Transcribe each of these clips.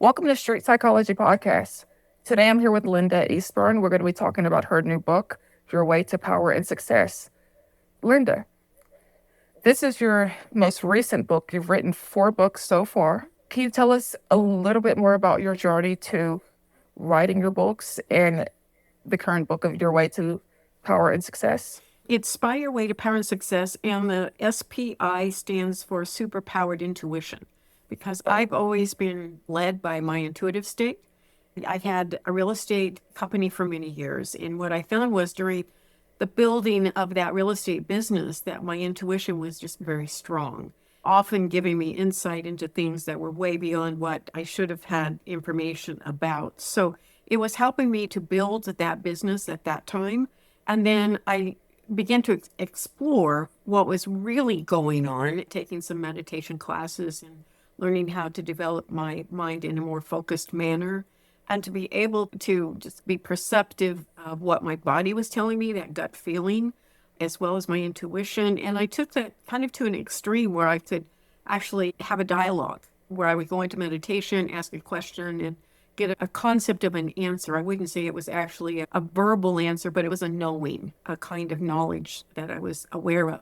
Welcome to Street Psychology Podcast. Today I'm here with Linda Eastburn. We're going to be talking about her new book, Your Way to Power and Success. Linda, this is your most recent book. You've written 4 books so far. Can you tell us a little bit more about your journey to writing your books and the current book of Your Way to Power and Success? It's S.P.I Your Way to Power and Success, and the S.P.I stands for Superpowered Intuition, because I've always been led by my intuitive state. I've had a real estate company for many years, and what I found was during the building of that real estate business that my intuition was just very strong, often giving me insight into things that were way beyond what I should have had information about. So it was helping me to build that business at that time. And then I began to explore what was really going on, taking some meditation classes and learning how to develop my mind in a more focused manner, and to be able to just be perceptive of what my body was telling me, that gut feeling, as well as my intuition. And I took that kind of to an extreme where I could actually have a dialogue, where I would go into meditation, ask a question, and get a concept of an answer. I wouldn't say it was actually a verbal answer, but it was a knowing, a kind of knowledge that I was aware of.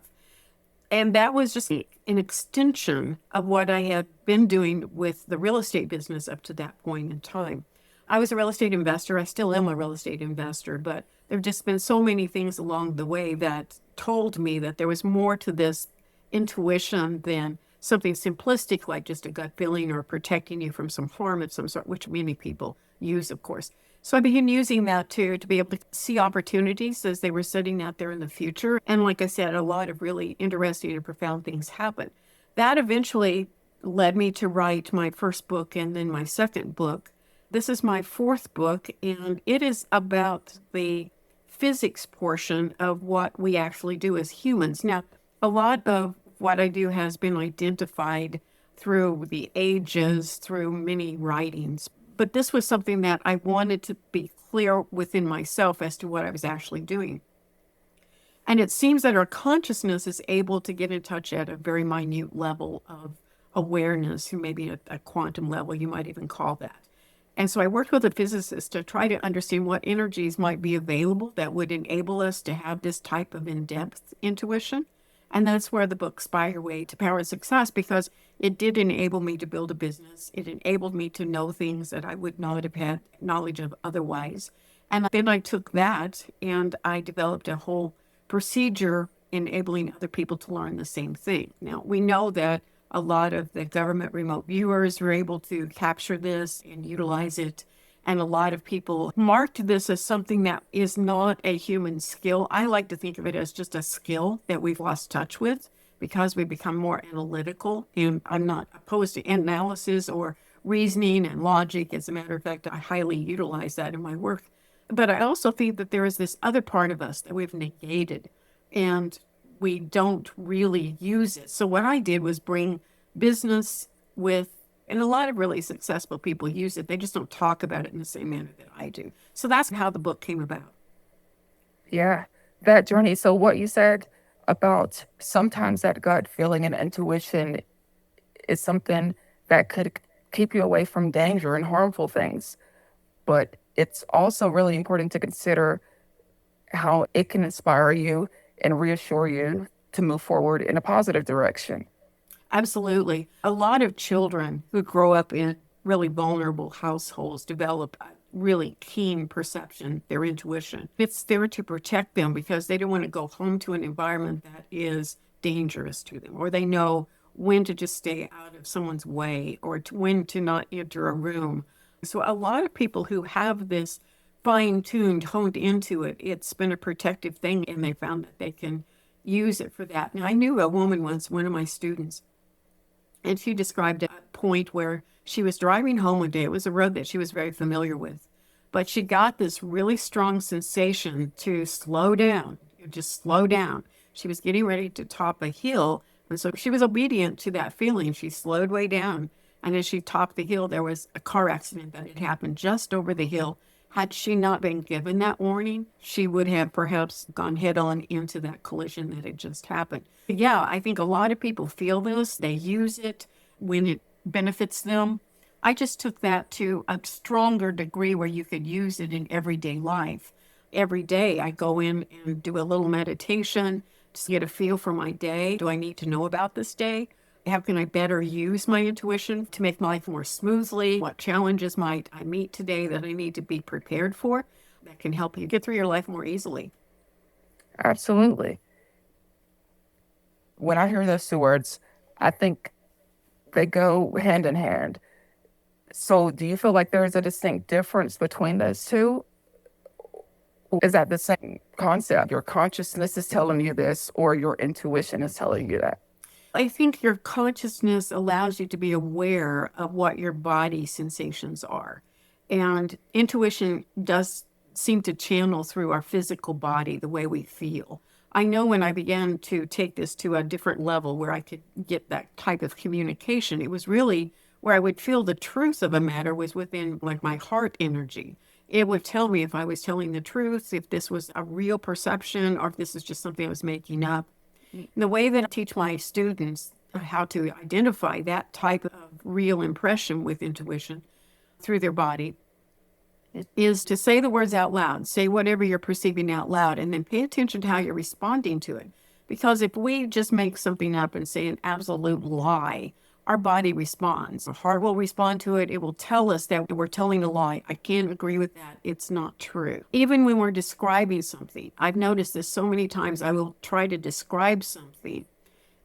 And that was just an extension of what I had been doing with the real estate business up to that point in time. I was a real estate investor. I still am a real estate investor, but there have just been so many things along the way that told me that there was more to this intuition than something simplistic like just a gut feeling or protecting you from some harm of some sort, which many people use, of course. So I began using that to be able to see opportunities as they were sitting out there in the future. And like I said, a lot of really interesting and profound things happened. That eventually led me to write my first book and then my second book. This is my 4th book, and it is about the physics portion of what we actually do as humans. Now, a lot of what I do has been identified through the ages, through many writings. But this was something that I wanted to be clear within myself as to what I was actually doing. And it seems that our consciousness is able to get in touch at a very minute level of awareness, maybe a quantum level, you might even call that. And so I worked with a physicist to try to understand what energies might be available that would enable us to have this type of in-depth intuition. And that's where the book S.P.I Your Way to Power and Success, because it did enable me to build a business. It enabled me to know things that I would not have had knowledge of otherwise. And then I took that and I developed a whole procedure enabling other people to learn the same thing. Now, we know that a lot of the government remote viewers were able to capture this and utilize it. And a lot of people marked this as something that is not a human skill. I like to think of it as just a skill that we've lost touch with because we become more analytical. And I'm not opposed to analysis or reasoning and logic. As a matter of fact, I highly utilize that in my work. But I also think that there is this other part of us that we've negated and we don't really use it. So what I did was bring business with, and a lot of really successful people use it. They just don't talk about it in the same manner that I do. So that's how the book came about. Yeah, that journey. So what you said about sometimes that gut feeling and intuition is something that could keep you away from danger and harmful things. But it's also really important to consider how it can inspire you and reassure you to move forward in a positive direction. Absolutely. A lot of children who grow up in really vulnerable households develop a really keen perception, their intuition. It's there to protect them because they don't want to go home to an environment that is dangerous to them, or they know when to just stay out of someone's way or when to not enter a room. So a lot of people who have this fine-tuned, honed into it, it's been a protective thing, and they found that they can use it for that. Now, I knew a woman once, one of my students, and she described a point where she was driving home one day. It was a road that she was very familiar with, but she got this really strong sensation to slow down, just slow down. She was getting ready to top a hill, and so she was obedient to that feeling. She slowed way down, and as she topped the hill, there was a car accident that had happened just over the hill. Had she not been given that warning, she would have perhaps gone head on into that collision that had just happened. Yeah, I think a lot of people feel this. They use it when it benefits them. I just took that to a stronger degree where you could use it in everyday life. Every day I go in and do a little meditation to get a feel for my day. Do I need to know about this day? How can I better use my intuition to make my life more smoothly? What challenges might I meet today that I need to be prepared for that can help you get through your life more easily? Absolutely. When I hear those two words, I think they go hand in hand. So do you feel like there is a distinct difference between those two? Is that the same concept? Your consciousness is telling you this, or your intuition is telling you that? I think your consciousness allows you to be aware of what your body sensations are. And intuition does seem to channel through our physical body the way we feel. I know when I began to take this to a different level where I could get that type of communication, it was really where I would feel the truth of a matter was within like my heart energy. It would tell me if I was telling the truth, if this was a real perception, or if this is just something I was making up. The way that I teach my students how to identify that type of real impression with intuition through their body is to say the words out loud, say whatever you're perceiving out loud, and then pay attention to how you're responding to it. Because if we just make something up and say an absolute lie, our body responds. Our heart will respond to it. It will tell us that we're telling a lie. I can't agree with that. It's not true. Even when we're describing something, I've noticed this so many times. I will try to describe something,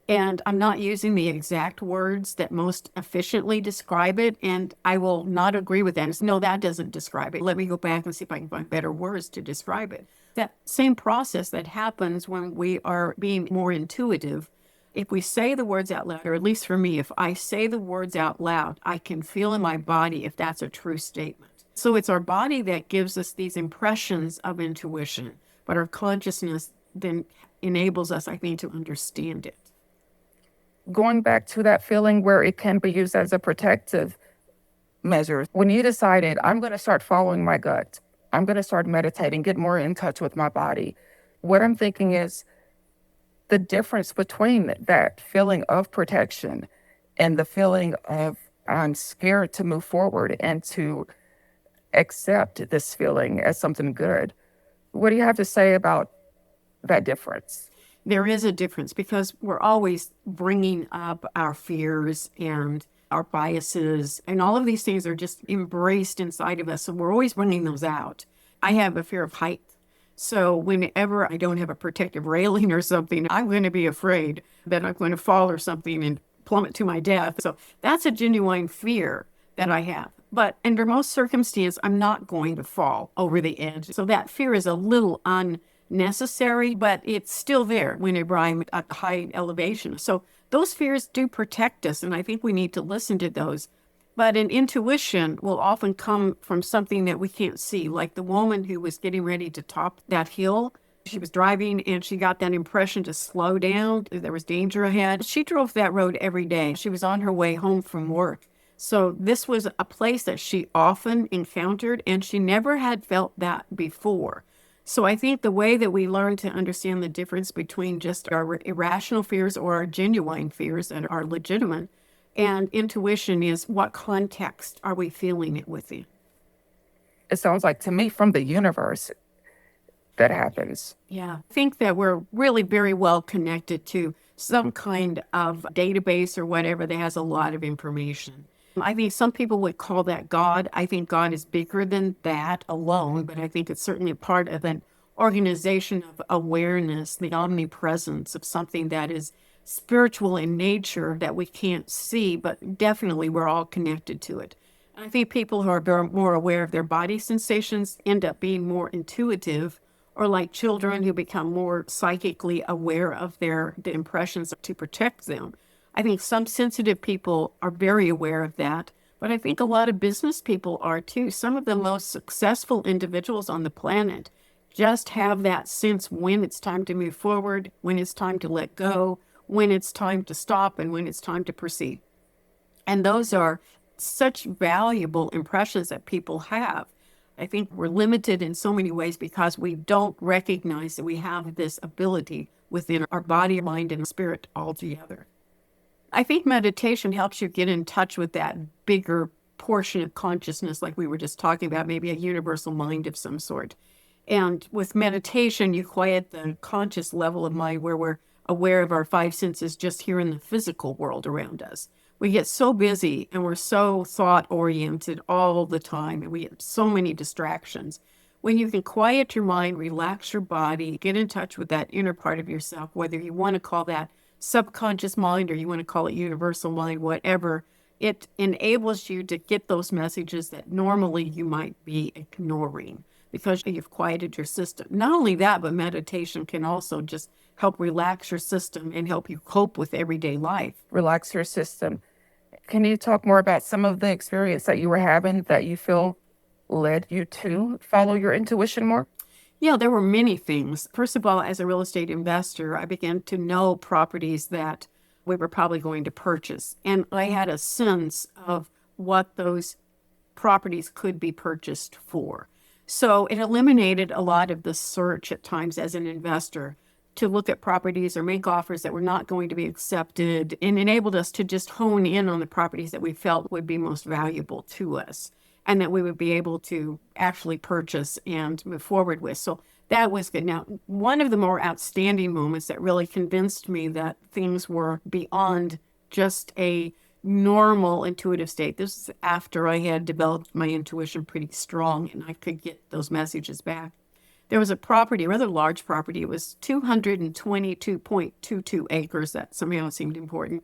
and I'm not using the exact words that most efficiently describe it, and I will not agree with that. It's, no, that doesn't describe it. Let me go back and see if I can find better words to describe it. That same process that happens when we are being more intuitive. If we say the words out loud, or at least for me, if I say the words out loud, I can feel in my body if that's a true statement. So it's our body that gives us these impressions of intuition, but our consciousness then enables us, I think, to understand it. Going back to that feeling where it can be used as a protective measure, when you decided, I'm going to start following my gut, I'm going to start meditating, get more in touch with my body, what I'm thinking is the difference between that feeling of protection and the feeling of I'm scared to move forward and to accept this feeling as something good. What do you have to say about that difference? There is a difference because we're always bringing up our fears and our biases, and all of these things are just embraced inside of us. So we're always bringing those out. I have a fear of height. So whenever I don't have a protective railing or something, I'm going to be afraid that I'm going to fall or something and plummet to my death. So that's a genuine fear that I have. But under most circumstances, I'm not going to fall over the edge. So that fear is a little unnecessary, but it's still there whenever I'm at high elevation. So those fears do protect us, and I think we need to listen to those. But an intuition will often come from something that we can't see, like the woman who was getting ready to top that hill. She was driving and she got that impression to slow down. There was danger ahead. She drove that road every day. She was on her way home from work. So this was a place that she often encountered, and she never had felt that before. So I think the way that we learn to understand the difference between just our irrational fears or our genuine fears that are legitimate and intuition is what context are we feeling it within? It sounds like to me from the universe that happens. Yeah, I think that we're really very well connected to some kind of database or whatever that has a lot of information. I think some people would call that God. I think God is bigger than that alone, but I think it's certainly a part of an organization of awareness, the omnipresence of something that is spiritual in nature that we can't see, but definitely we're all connected to it. I think people who are more aware of their body sensations end up being more intuitive, or like children who become more psychically aware of the impressions to protect them. I think some sensitive people are very aware of that, but I think a lot of business people are too. Some of the most successful individuals on the planet just have that sense when it's time to move forward, when it's time to let go, when it's time to stop, and when it's time to proceed. And those are such valuable impressions that people have. I think we're limited in so many ways because we don't recognize that we have this ability within our body, mind, and spirit all together. I think meditation helps you get in touch with that bigger portion of consciousness, like we were just talking about, maybe a universal mind of some sort. And with meditation, you quiet the conscious level of mind where we're aware of our five senses just here in the physical world around us. We get so busy and we're so thought oriented all the time, and we have so many distractions. When you can quiet your mind, relax your body, get in touch with that inner part of yourself, whether you want to call that subconscious mind or you want to call it universal mind, whatever, it enables you to get those messages that normally you might be ignoring because you've quieted your system. Not only that, but meditation can also just help relax your system and help you cope with everyday life. Relax your system. Can you talk more about some of the experience that you were having that you feel led you to follow your intuition more? Yeah, there were many things. First of all, as a real estate investor, I began to know properties that we were probably going to purchase. And I had a sense of what those properties could be purchased for. So it eliminated a lot of the search at times as an investor to look at properties or make offers that were not going to be accepted, and enabled us to just hone in on the properties that we felt would be most valuable to us and that we would be able to actually purchase and move forward with. So that was good. Now, one of the more outstanding moments that really convinced me that things were beyond just a normal intuitive state. This is after I had developed my intuition pretty strong and I could get those messages back. There was a property, a rather large property. It was 222.22 acres. That somehow seemed important.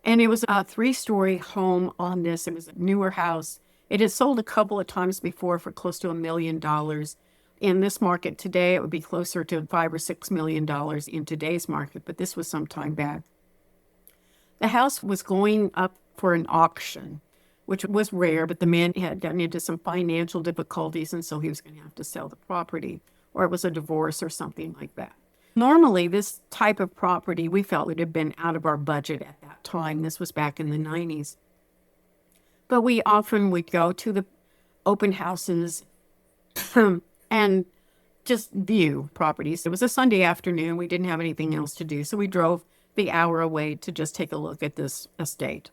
And it was a 3-story home on this. It was a newer house. It had sold a couple of times before for close to $1 million. In this market today, it would be closer to $5 or $6 million in today's market, but this was some time back. The house was going up for an auction, which was rare, but the man had gotten into some financial difficulties, and so he was going to have to sell the property, or it was a divorce or something like that. Normally, this type of property we felt would have been out of our budget at that time. This was back in the 90s. But we often would go to the open houses and just view properties. It was a Sunday afternoon. We didn't have anything else to do, so we drove the hour away to just take a look at this estate.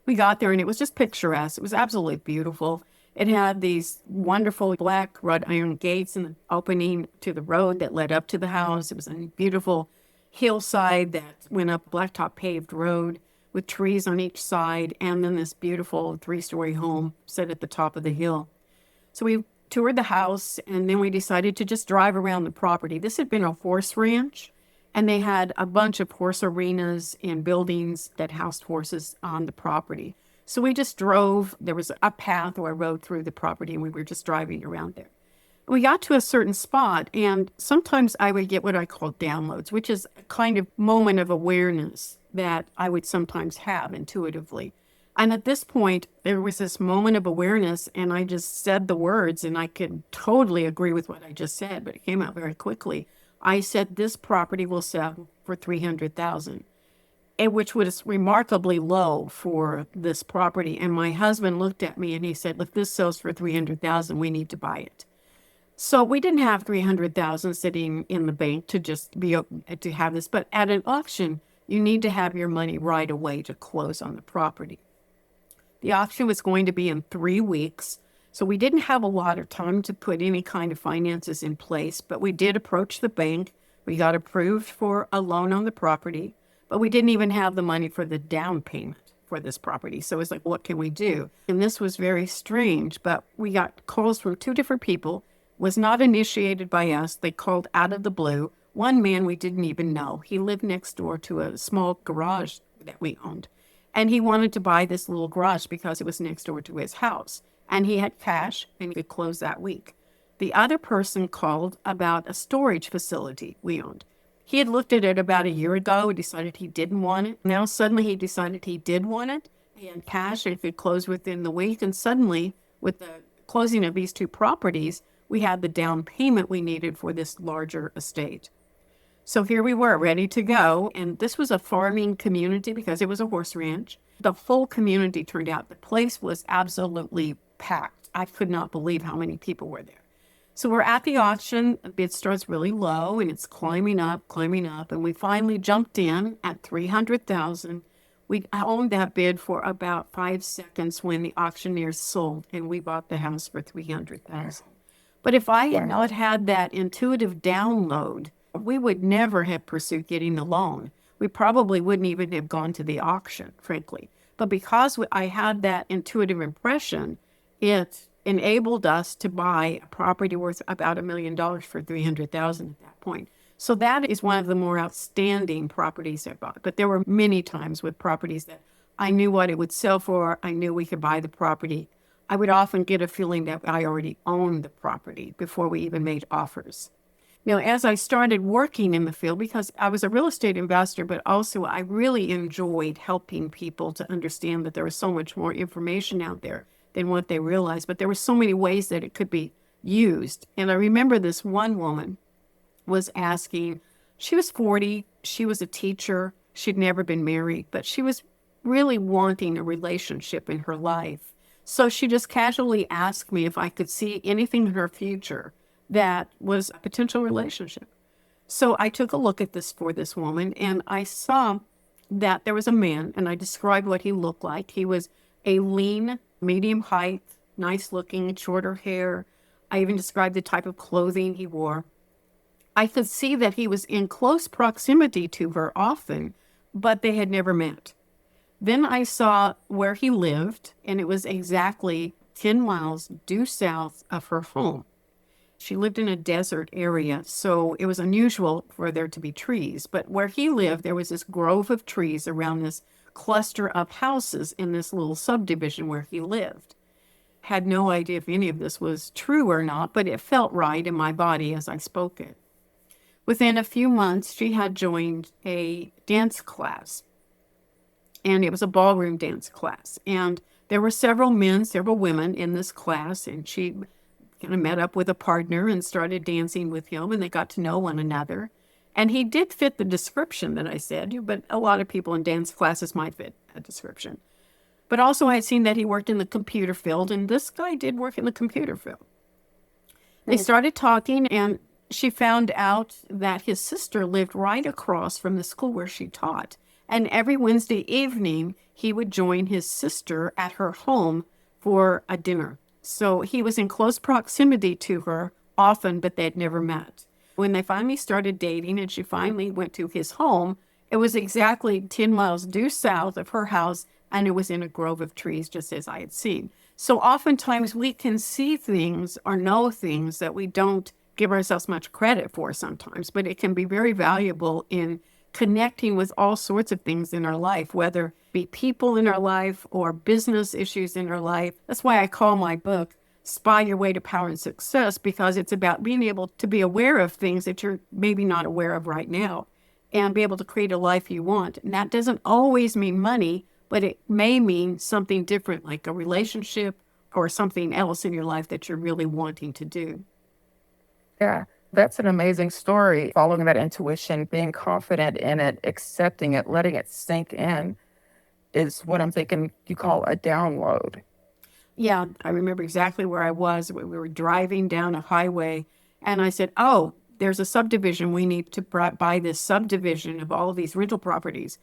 We got there and it was just picturesque. It was absolutely beautiful. It had these wonderful black wrought iron gates in the opening to the road that led up to the house. It was a beautiful hillside that went up blacktop paved road with trees on each side, and then this beautiful 3-story home set at the top of the hill. So we toured the house, and then we decided to just drive around the property. This had been a horse ranch, and they had a bunch of horse arenas and buildings that housed horses on the property. So we just drove. There was a path or a road through the property, and we were just driving around there. We got to a certain spot, and sometimes I would get what I call downloads, which is a kind of moment of awareness that I would sometimes have intuitively. And at this point, there was this moment of awareness, and I just said the words, and I could totally agree with what I just said, but it came out very quickly. I said, this property will sell for $300,000, which was remarkably low for this property. And my husband looked at me and he said, if this sells for $300,000, we need to buy it. So we didn't have $300,000 sitting in the bank to just be to have this, but at an auction, you need to have your money right away to close on the property. The auction was going to be in 3 weeks, so we didn't have a lot of time to put any kind of finances in place, but we did approach the bank. We got approved for a loan on the property, but we didn't even have the money for the down payment for this property. So it's like, what can we do? And this was very strange, but we got calls from 2 different people. Was not initiated by us. They called out of the blue. One man we didn't even know. He lived next door to a small garage that we owned. And he wanted to buy this little garage because it was next door to his house. And he had cash and he could close that week. The other person called about a storage facility we owned. He had looked at it about a year ago and decided he didn't want it. Now suddenly he decided he did want it. He had cash and could close within the week. And suddenly, with the closing of these 2 properties, we had the down payment we needed for this larger estate. So here we were, ready to go. And this was a farming community because it was a horse ranch. The whole community turned out. The place was absolutely packed. I could not believe how many people were there. So we're at the auction. The bid starts really low and it's climbing up. And we finally jumped in at $300,000. We owned that bid for about 5 seconds when the auctioneer sold, and we bought the house for 300,000. But if I had not had that intuitive download, we would never have pursued getting the loan. We probably wouldn't even have gone to the auction, frankly. But because I had that intuitive impression, it enabled us to buy a property worth about $1 million for 300,000 at that point. So that is one of the more outstanding properties I bought. But there were many times with properties that I knew what it would sell for. I knew we could buy the property. I would often get a feeling that I already owned the property before we even made offers. As I started working in the field, because I was a real estate investor, but also I really enjoyed helping people to understand that there was so much more information out there than what they realized. But there were so many ways that it could be used. And I remember this one woman was asking, she was 40, she was a teacher, she'd never been married, but she was really wanting a relationship in her life. So she just casually asked me if I could see anything in her future that was a potential relationship. So I took a look at this for this woman, and I saw that there was a man, and I described what he looked like. He was a lean, medium height, nice looking, shorter hair. I even described the type of clothing he wore. I could see that he was in close proximity to her often, but they had never met. Then I saw where he lived, and it was exactly 10 miles due south of her home. She lived in a desert area, so it was unusual for there to be trees. But where he lived, there was this grove of trees around this cluster of houses in this little subdivision where he lived. Had no idea if any of this was true or not, but it felt right in my body as I spoke it. Within a few months, she had joined a dance class, and it was a ballroom dance class. And there were several men, several women in this class, and she kind of met up with a partner and started dancing with him, and they got to know one another. And he did fit the description that I said, but a lot of people in dance classes might fit a description. But also I had seen that he worked in the computer field, and this guy did work in the computer field. They started talking, and she found out that his sister lived right across from the school where she taught. And every Wednesday evening, he would join his sister at her home for a dinner. So he was in close proximity to her often, but they'd never met. When they finally started dating and she finally went to his home, it was exactly 10 miles due south of her house, and it was in a grove of trees, just as I had seen. So oftentimes we can see things or know things that we don't give ourselves much credit for sometimes, but it can be very valuable in connecting with all sorts of things in our life, whether it be people in our life or business issues in our life. That's why I call my book S.P.I Your Way to Power and Success, because it's about being able to be aware of things that you're maybe not aware of right now and be able to create a life you want. And that doesn't always mean money, but it may mean something different, like a relationship or something else in your life that you're really wanting to do. Yeah, that's an amazing story. Following that intuition, being confident in it, accepting it, letting it sink in is what I'm thinking you call a download. Yeah, I remember exactly where I was. We were driving down a highway, and I said, oh, there's a subdivision. We need to buy this subdivision of all of these rental properties.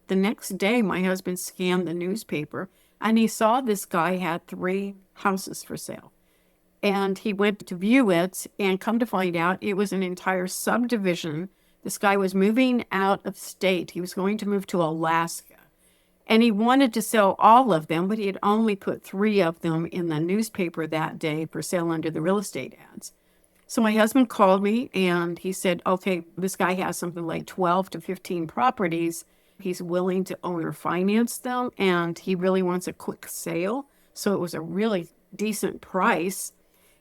The next day, my husband scanned the newspaper, and he saw this guy had 3 houses for sale. And he went to view it, and come to find out, it was an entire subdivision. This guy was moving out of state. He was going to move to Alaska. And he wanted to sell all of them, but he had only put 3 of them in the newspaper that day for sale under the real estate ads. So my husband called me, and he said, okay, this guy has something like 12 to 15 properties. He's willing to own or finance them, and he really wants a quick sale. So it was a really decent price.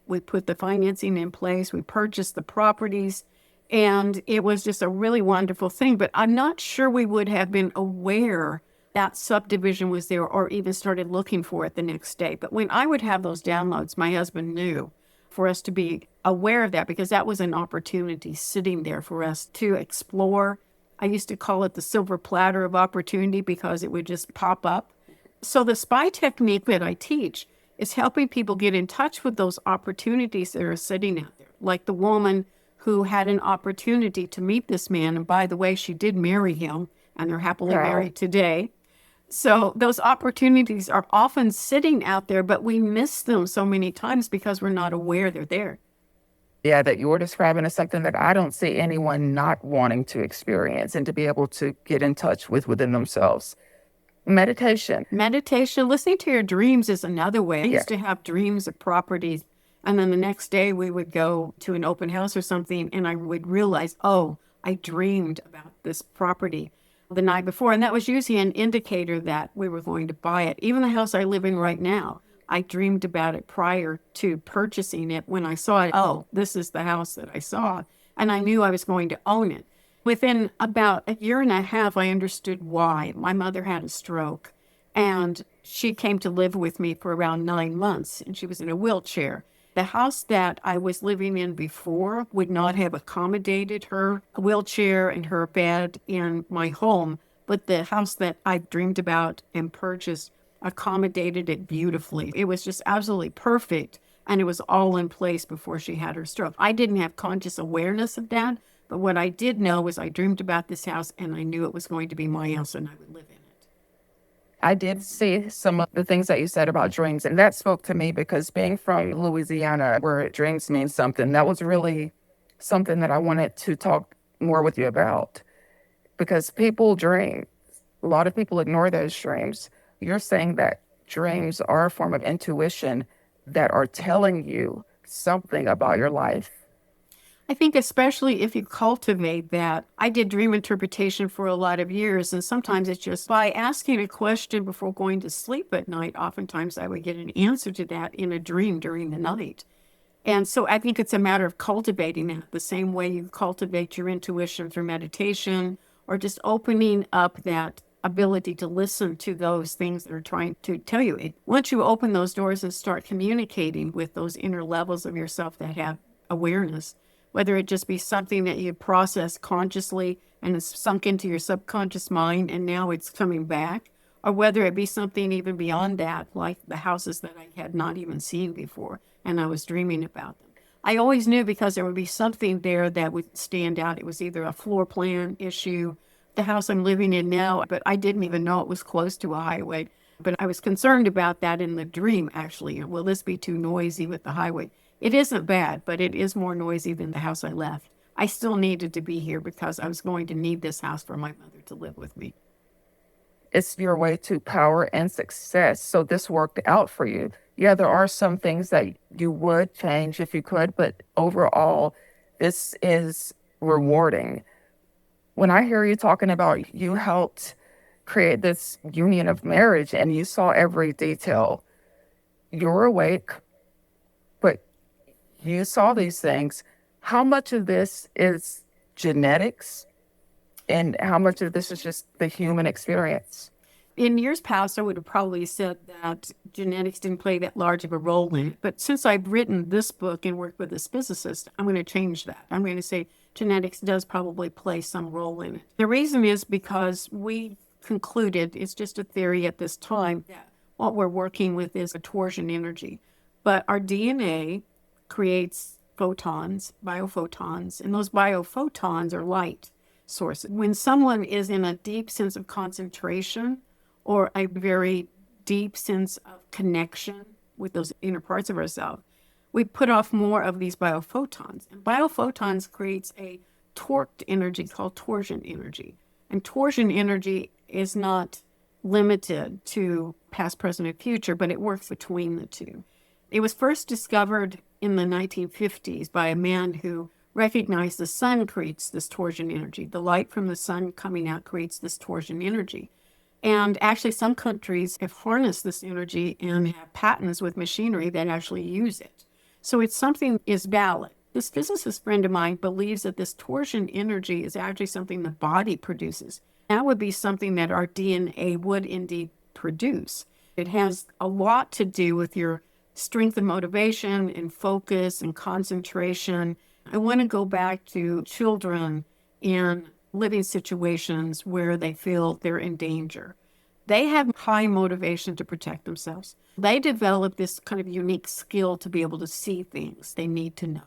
We put the financing in place. We purchased the properties, and it was just a really wonderful thing. But I'm not sure we would have been aware that subdivision was there or even started looking for it the next day. But when I would have those downloads, my husband knew for us to be aware of that, because that was an opportunity sitting there for us to explore. I used to call it the silver platter of opportunity because it would just pop up. So the SPI technique that I teach is helping people get in touch with those opportunities that are sitting out there. Like the woman who had an opportunity to meet this man. And by the way, she did marry him, and they're happily married today. So those opportunities are often sitting out there, but we miss them so many times because we're not aware they're there. Yeah, that you're describing is something that I don't see anyone not wanting to experience and to be able to get in touch with within themselves. Meditation. Meditation, listening to your dreams is another way. I Yeah. used to have dreams of properties, and then the next day we would go to an open house or something, and I would realize, oh, I dreamed about this property the night before. And that was usually an indicator that we were going to buy it. Even the house I live in right now, I dreamed about it prior to purchasing it. When I saw it, oh, this is the house that I saw. And I knew I was going to own it. Within about a year and a half, I understood why. My mother had a stroke, and she came to live with me for around 9 months, and she was in a wheelchair. The house that I was living in before would not have accommodated her wheelchair and her bed in my home, but the house that I dreamed about and purchased accommodated it beautifully. It was just absolutely perfect, and it was all in place before she had her stroke. I didn't have conscious awareness of that, but what I did know was I dreamed about this house, and I knew it was going to be my house and I would live in it. I did see some of the things that you said about dreams, and that spoke to me because being from Louisiana, where dreams mean something, that was really something that I wanted to talk more with you about because people dream. A lot of people ignore those dreams. You're saying that dreams are a form of intuition that are telling you something about your life. I think especially if you cultivate that. I did dream interpretation for a lot of years, and sometimes it's just by asking a question before going to sleep at night. Oftentimes I would get an answer to that in a dream during the night. And so I think it's a matter of cultivating that the same way you cultivate your intuition through meditation or just opening up that ability to listen to those things that are trying to tell you. Once you open those doors and start communicating with those inner levels of yourself that have awareness, whether it just be something that you process consciously and it's sunk into your subconscious mind and now it's coming back, or whether it be something even beyond that, like the houses that I had not even seen before and I was dreaming about them. I always knew because there would be something there that would stand out. It was either a floor plan issue, the house I'm living in now, but I didn't even know it was close to a highway. But I was concerned about that in the dream, actually. Will this be too noisy with the highway? It isn't bad, but it is more noisy than the house I left. I still needed to be here because I was going to need this house for my mother to live with me. It's your way to power and success. So this worked out for you. Yeah, there are some things that you would change if you could, but overall, this is rewarding. When I hear you talking about you helped create this union of marriage and you saw every detail, you're awake, but you saw these things. How much of this is genetics and how much of this is just the human experience? In years past, I would have probably said that genetics didn't play that large of a role in it. But since I've written this book and worked with this physicist, I'm going to change that. I'm going to say genetics does probably play some role in it. The reason is because we concluded, it's just a theory at this time, that what we're working with is a torsion energy. But our DNA creates photons, biophotons, and those biophotons are light sources. When someone is in a deep sense of concentration or a very deep sense of connection with those inner parts of ourselves, we put off more of these biophotons. And biophotons creates a torqued energy called torsion energy. And torsion energy is not limited to past, present, and future, but it works between the two. It was first discovered in the 1950s by a man who recognized the sun creates this torsion energy. The light from the sun coming out creates this torsion energy. And actually, some countries have harnessed this energy and have patents with machinery that actually use it. So it's something is valid. This physicist friend of mine believes that this torsion energy is actually something the body produces. That would be something that our DNA would indeed produce. It has a lot to do with your strength and motivation and focus and concentration. I want to go back to children in living situations where they feel they're in danger. They have high motivation to protect themselves. They develop this kind of unique skill to be able to see things they need to know.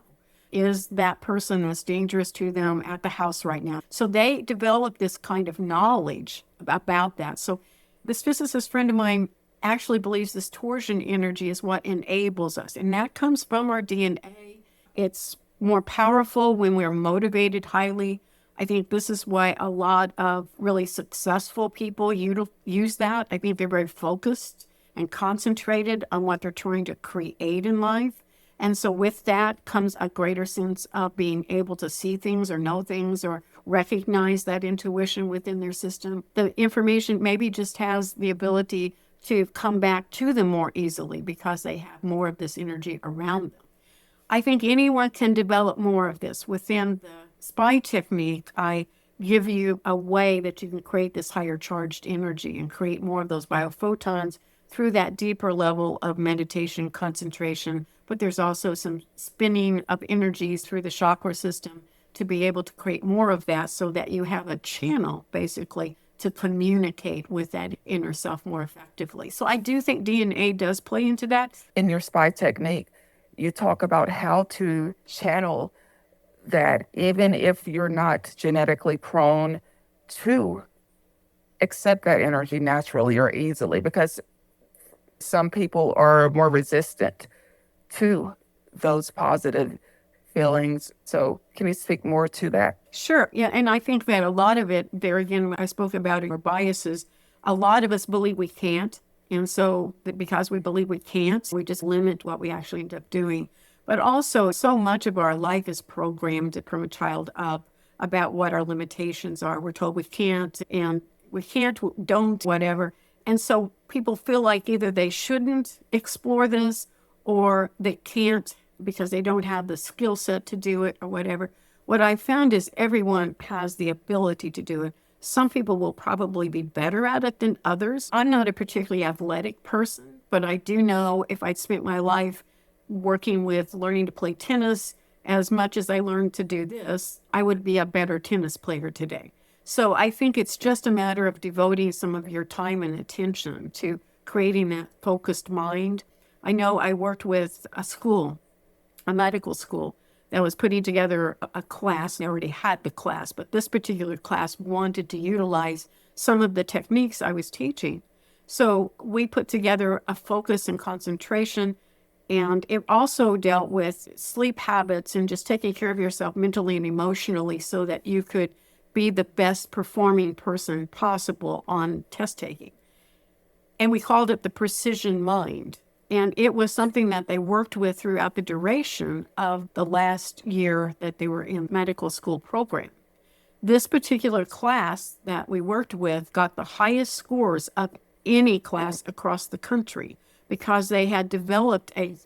Is that person that's dangerous to them at the house right now? So they develop this kind of knowledge about that. So This physicist friend of mine actually believes this torsion energy is what enables us, and that comes from our DNA. It's more powerful when we're motivated highly. I think this is why a lot of really successful people use that. I think they're very focused and concentrated on what they're trying to create in life. And so with that comes a greater sense of being able to see things or know things or recognize that intuition within their system. The information maybe just has the ability to come back to them more easily because they have more of this energy around them. I think anyone can develop more of this. Within the SPI technique, I give you a way that you can create this higher charged energy and create more of those biophotons through that deeper level of meditation concentration. But there's also some spinning of energies through the chakra system to be able to create more of that so that you have a channel basically to communicate with that inner self more effectively. So I do think DNA does play into that. In your SPI technique, you talk about how to channel that even if you're not genetically prone to accept that energy naturally or easily, because some people are more resistant to those positive feelings. So can you speak more to that? Sure. Yeah. And I think that a lot of it, there again, I spoke about our biases. A lot of us believe we can't. And so because we believe we can't, we just limit what we actually end up doing. But also, so much of our life is programmed from a child up about what our limitations are. We're told we can't, and we can't, don't, whatever. And so people feel like either they shouldn't explore this or they can't because they don't have the skill set to do it or whatever. What I found is everyone has the ability to do it. Some people will probably be better at it than others. I'm not a particularly athletic person, but I do know if I'd spent my life working with learning to play tennis as much as I learned to do this, I would be a better tennis player today. So I think it's just a matter of devoting some of your time and attention to creating that focused mind. I know I worked with a medical school, that was putting together a class. They already had the class, but this particular class wanted to utilize some of the techniques I was teaching. So we put together a focus and concentration, and it also dealt with sleep habits and just taking care of yourself mentally and emotionally so that you could be the best performing person possible on test taking. And we called it the precision mind. And it was something that they worked with throughout the duration of the last year that they were in medical school program. This particular class that we worked with got the highest scores of any class across the country because they had developed a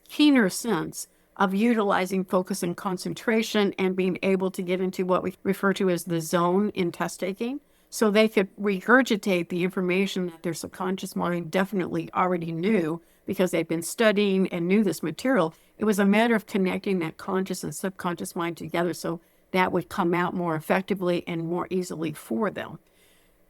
keener sense of utilizing focus and concentration and being able to get into what we refer to as the zone in test taking. So they could regurgitate the information that their subconscious mind definitely already knew because they'd been studying and knew this material. It was a matter of connecting that conscious and subconscious mind together so that would come out more effectively and more easily for them.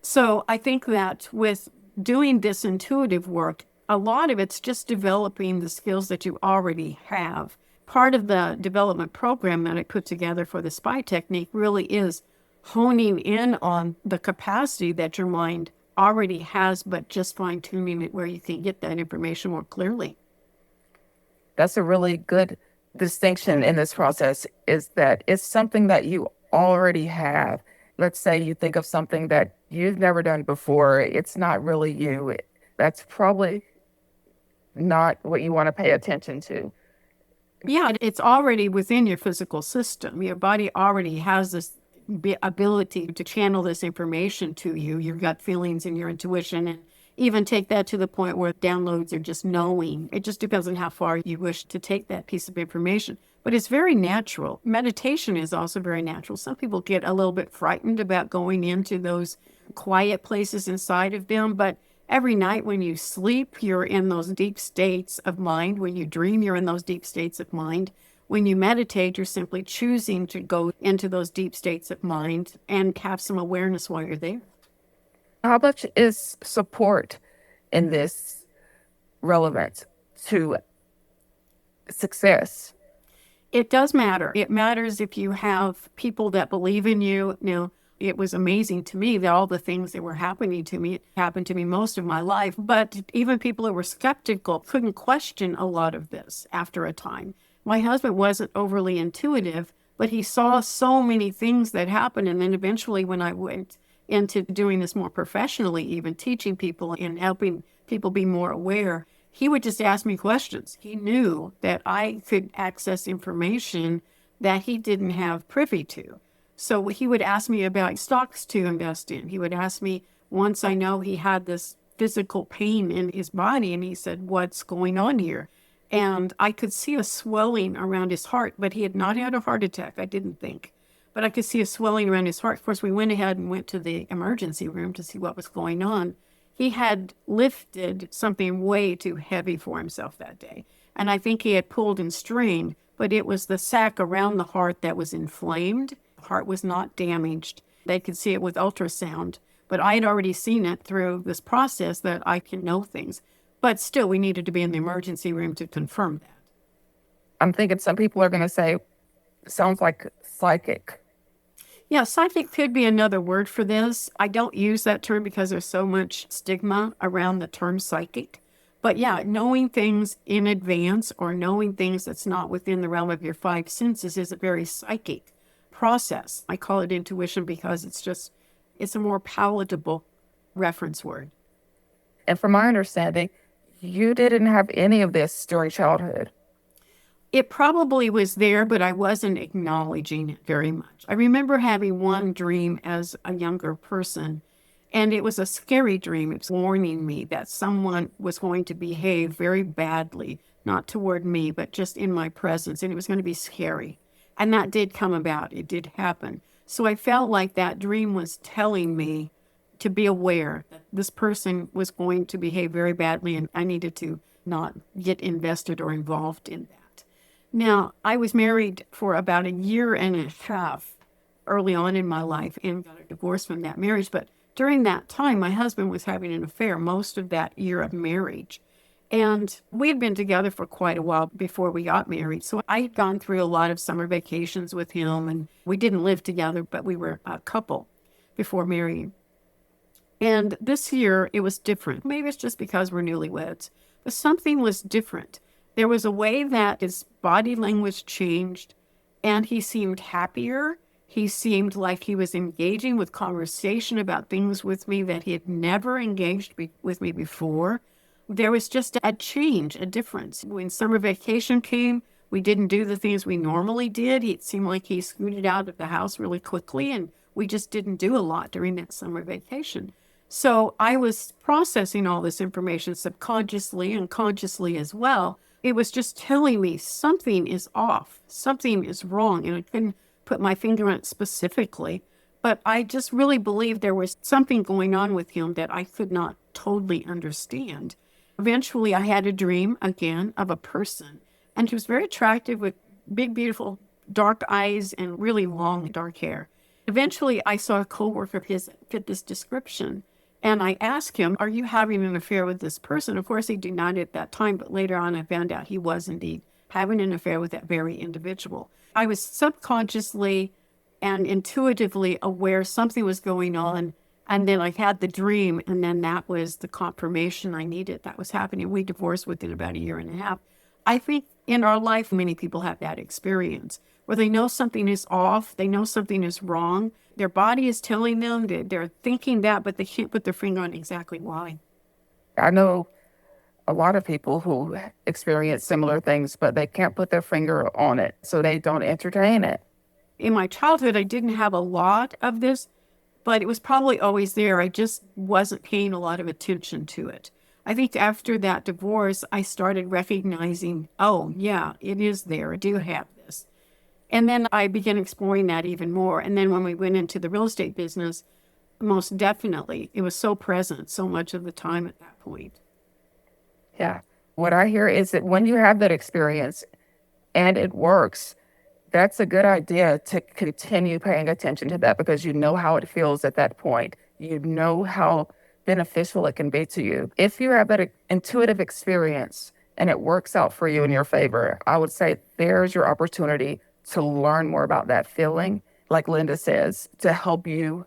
So I think that with doing this intuitive work, a lot of it's just developing the skills that you already have. Part of the development program that I put together for the SPI technique really is honing in on the capacity that your mind already has, but just fine-tuning it where you can get that information more clearly. That's a really good distinction in this process, is that it's something that you already have. Let's say you think of something that you've never done before. It's not really you. That's probably not what you want to pay attention to. Yeah, it's already within your physical system. Your body already has this ability to channel this information to you, your gut feelings and your intuition, and even take that to the point where downloads are just knowing. It just depends on how far you wish to take that piece of information. But it's very natural. Meditation is also very natural. Some people get a little bit frightened about going into those quiet places inside of them, but every night when you sleep, you're in those deep states of mind. When you dream, you're in those deep states of mind. When you meditate, you're simply choosing to go into those deep states of mind and have some awareness while you're there. How much is support in this relevant to success? It does matter. It matters if you have people that believe in you. Now, It was amazing to me that all the things that were happening to me happened to me most of my life. But even people who were skeptical couldn't question a lot of this after a time. My husband wasn't overly intuitive, but he saw so many things that happened. And then eventually, when I went into doing this more professionally, even teaching people and helping people be more aware, he would just ask me questions. He knew that I could access information that he didn't have privy to. So he would ask me about stocks to invest in. He would ask me, once I know he had this physical pain in his body, and he said, "What's going on here?" And I could see a swelling around his heart, but he had not had a heart attack, I didn't think. But I could see a swelling around his heart. Of course, we went ahead and went to the emergency room to see what was going on. He had lifted something way too heavy for himself that day. And I think he had pulled and strained, but it was the sac around the heart that was inflamed. The heart was not damaged. They could see it with ultrasound, but I had already seen it through this process that I can know things. But still, we needed to be in the emergency room to confirm that. I'm thinking some people are going to say, sounds like psychic. Yeah, psychic could be another word for this. I don't use that term because there's so much stigma around the term psychic. But yeah, knowing things in advance or knowing things that's not within the realm of your five senses is a very psychic process. I call it intuition because it's a more palatable reference word. And from my understanding, you didn't have any of this during childhood. It probably was there, but I wasn't acknowledging it very much. I remember having one dream as a younger person, and it was a scary dream. It was warning me that someone was going to behave very badly, not toward me, but just in my presence, and it was going to be scary. And that did come about. It did happen. So I felt like that dream was telling me to be aware that this person was going to behave very badly, and I needed to not get invested or involved in that. Now, I was married for about a year and a half early on in my life and got a divorce from that marriage. But during that time, my husband was having an affair most of that year of marriage. And we had been together for quite a while before we got married. So I had gone through a lot of summer vacations with him, and we didn't live together, but we were a couple before marrying. And this year, it was different. Maybe it's just because we're newlyweds, but something was different. There was a way that his body language changed, and he seemed happier. He seemed like he was engaging with conversation about things with me that he had never engaged with me before. There was just a change, a difference. When summer vacation came, we didn't do the things we normally did. It seemed like he scooted out of the house really quickly, and we just didn't do a lot during that summer vacation. So I was processing all this information subconsciously and consciously as well. It was just telling me something is off, something is wrong, and I couldn't put my finger on it specifically. But I just really believed there was something going on with him that I could not totally understand. Eventually, I had a dream again of a person, and he was very attractive with big, beautiful dark eyes and really long dark hair. Eventually, I saw a coworker of his that fit this description. And I asked him, "Are you having an affair with this person?" Of course, he denied it at that time, but later on I found out he was indeed having an affair with that very individual. I was subconsciously and intuitively aware something was going on. And then I had the dream, and then that was the confirmation I needed that was happening. We divorced within about a year and a half. I think in our life, many people have that experience where they know something is off, they know something is wrong. Their body is telling them that they're thinking that, but they can't put their finger on exactly why. I know a lot of people who experience similar things, but they can't put their finger on it, so they don't entertain it. In my childhood, I didn't have a lot of this, but it was probably always there. I just wasn't paying a lot of attention to it. I think after that divorce, I started recognizing, oh, yeah, it is there. I do have this. And then I began exploring that even more. And then when we went into the real estate business, most definitely, it was so present so much of the time at that point. Yeah. What I hear is that when you have that experience and it works, that's a good idea to continue paying attention to that because you know how it feels at that point. You know how beneficial it can be to you. If you have that intuitive experience and it works out for you in your favor, I would say there's your opportunity to learn more about that feeling like Linda says, to help you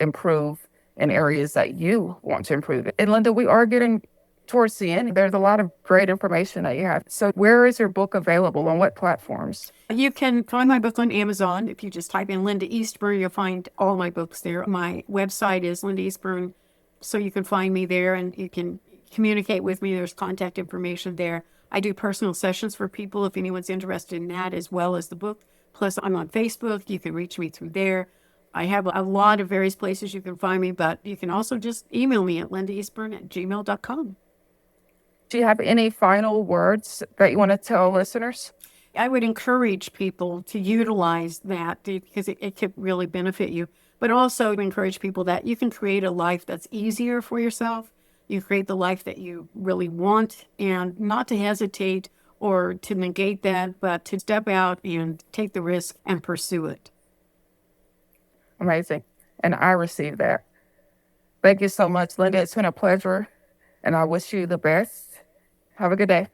improve in areas that you want to improve. And Linda, we are getting towards the end. There's a lot of great information that you have. So where is your book available? On what platforms? You can find my book on Amazon. If you just type in Linda Eastburn, you'll find all my books there. My website is Linda Eastburn, so you can find me there and you can communicate with me. There's contact information there. I do personal sessions for people if anyone's interested in that, as well as the book. Plus, I'm on Facebook. You can reach me through there. I have a lot of various places you can find me, but you can also just email me at lindaeastburn@gmail.com. Do you have any final words that you want to tell listeners? I would encourage people to utilize that because it could really benefit you, but also encourage people that you can create a life that's easier for yourself. You create the life that you really want, and not to hesitate or to negate that, but to step out and take the risk and pursue it. Amazing. And I received that. Thank you so much, Linda. It's been a pleasure, and I wish you the best. Have a good day.